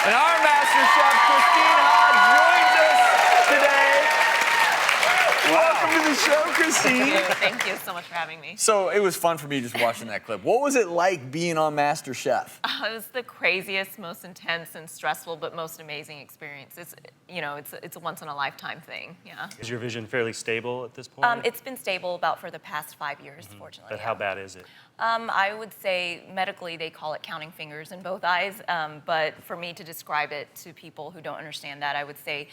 And our Master Chef, Christine Hodge, joins us today. Welcome to the show, Christine. Thank you so much for having me. So it was fun for me just watching that clip. What was it like being on MasterChef? It was the craziest, most intense and stressful, but most amazing experience. It's a once in a lifetime thing. Yeah. Is your vision fairly stable at this point? It's been stable about for the past 5 years, fortunately. But how bad is it? I would say medically they call it counting fingers in both eyes. But for me to describe it to people who don't understand that, I would say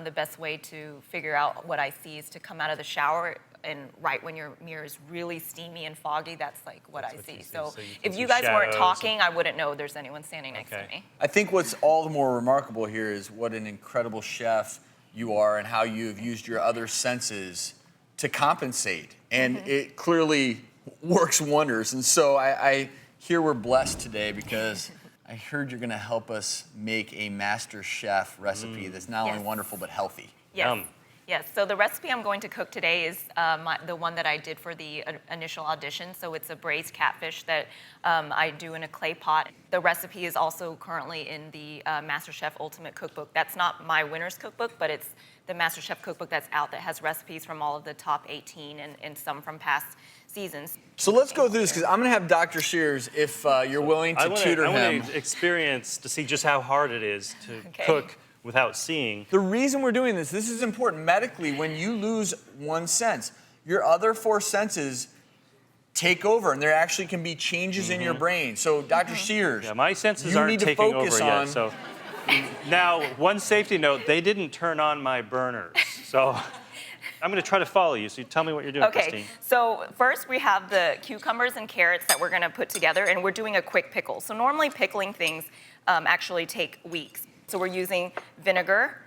the best way to figure out what I see is to come out of the shower and right when your mirror is really steamy and foggy, that's like what I see. So if you guys weren't talking, I wouldn't know there's anyone standing next to me. I think what's all the more remarkable here is what an incredible chef you are and how you've used your other senses to compensate. And it clearly works wonders. And so I hear we're blessed today because I heard you're gonna help us make a MasterChef recipe that's not only wonderful, but healthy. Yes. Yum. Yes, so the recipe I'm going to cook today is the one that I did for the initial audition. So it's a braised catfish that I do in a clay pot. The recipe is also currently in the MasterChef Ultimate Cookbook. That's not my winner's cookbook, but it's the MasterChef cookbook that's out that has recipes from all of the top 18 and some from past seasons. So let's go through this, because I'm gonna have Dr. Shears, if you're willing to tutor him. I want to experience to see just how hard it is to cook without seeing. The reason we're doing this is important medically. When you lose one sense, your other four senses take over, and there actually can be changes in your brain. So, Dr. Shears, my senses aren't taking over yet. So now, one safety note: they didn't turn on my burners. So I'm going to try to follow you. So you tell me what you're doing, Christine. So first we have the cucumbers and carrots that we're going to put together, and we're doing a quick pickle. So normally pickling things actually take weeks. So we're using vinegar,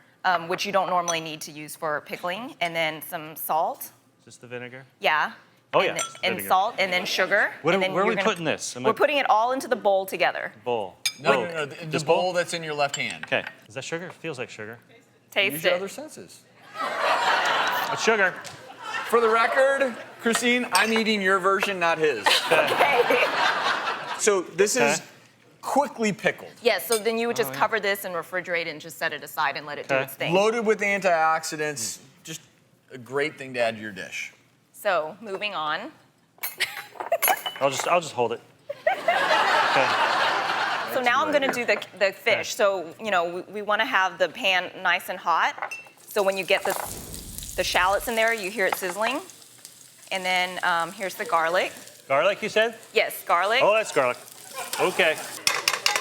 which you don't normally need to use for pickling, and then some salt. Is this the vinegar? Yeah. Oh, yeah. And salt, and then sugar. Where and then are we putting this? We're putting it all into the bowl together. Bowl. No, the bowl that's in your left hand. Okay. Is that sugar? It feels like sugar. Taste Use it. your other senses. It's sugar. For the record, Christine, I'm eating your version, not his. Okay. So this is quickly pickled. Yes, so then you would just cover this and refrigerate it and just set it aside and let it do its thing. Loaded with antioxidants, just a great thing to add to your dish. So moving on. I'll just hold it. Okay. So now I'm going to do the fish. So we want to have the pan nice and hot. So when you get the shallots in there, you hear it sizzling. And then here's the garlic. Garlic, you said? Yes, garlic. Oh, that's garlic. Okay.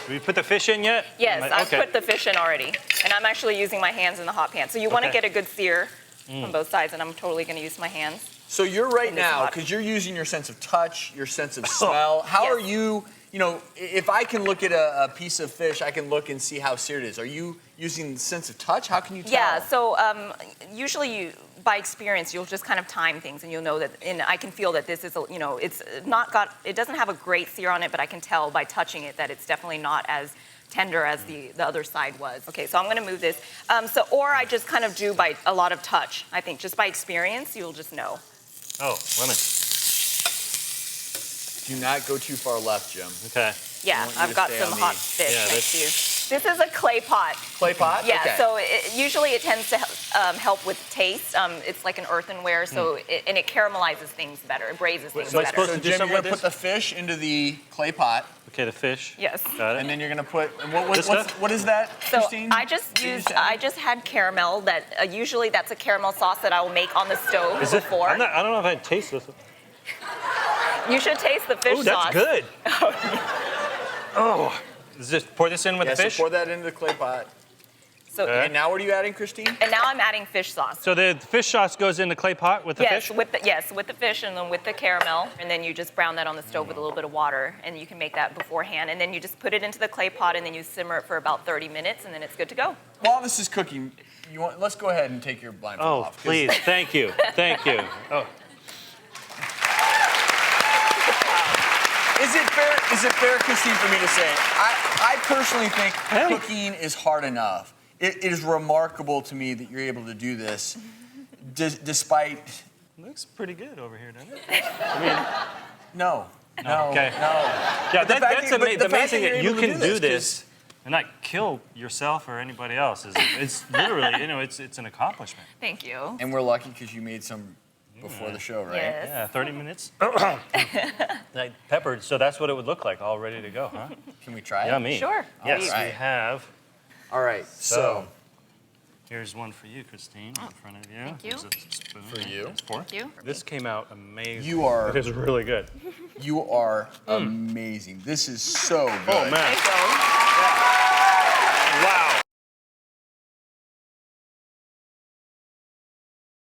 Have you put the fish in yet? Yes, I've put the fish in already. And I'm actually using my hands in the hot pan. So you want to get a good sear from both sides, and I'm totally going to use my hands. So you're right now, because you're using your sense of touch, your sense of smell. How are you, if I can look at a piece of fish, I can look and see how seared it is. Are you using the sense of touch? How can you tell? Yeah, so usually by experience, you'll just kind of time things, and you'll know that, and I can feel that this is, it doesn't have a great sear on it, but I can tell by touching it that it's definitely not as tender as the other side was. Okay, so I'm gonna move this. Or I just kind of do by a lot of touch. I think just by experience, you'll just know. Oh, lemon. Do not go too far left, Jim. Okay. Yeah, I've got some hot fish next to you. This is a clay pot. Clay pot? Yeah, okay. So usually it tends to help with taste. It's like an earthenware, so and it caramelizes things better. It braises things better. So Jim, you're going to put the fish into the clay pot. Okay, the fish. Yes. Got it. And then you're going to put, what is that, so Christine? I just had caramel. That usually that's a caramel sauce that I will make on the stove before. I don't know if I'd taste this. You should taste the fish sauce. That's good. Oh. Pour this in with the fish? So pour that into the clay pot. So, and now what are you adding, Christine? And now I'm adding fish sauce. So the fish sauce goes in the clay pot with the fish? Yes, with the fish and then with the caramel. And then you just brown that on the stove with a little bit of water. And you can make that beforehand. And then you just put it into the clay pot and then you simmer it for about 30 minutes and then it's good to go. While this is cooking, let's go ahead and take your blindfold off. Oh, please. Thank you. Thank you. Oh. Is it fair, Christine, for me to say, I personally think cooking is hard enough. It is remarkable to me that you're able to do this, despite... Looks pretty good over here, doesn't it? I mean... No. Okay. No. Yeah, that's amazing that you can do this and not kill yourself or anybody else. It's literally, it's an accomplishment. Thank you. And we're lucky because you made some before the show, right? Yes. Yeah, 30 minutes. Like peppered, so that's what it would look like, all ready to go, huh? Can we try it? Yummy. Sure. Yes, All right. we have. All right. So, here's one for you, Christine, in front of you. Thank you. There's a spoon. For you. There's fork. Thank you. This came out amazing. You are- It is really good. You are amazing. This is so good. Oh, man. There you go. Wow.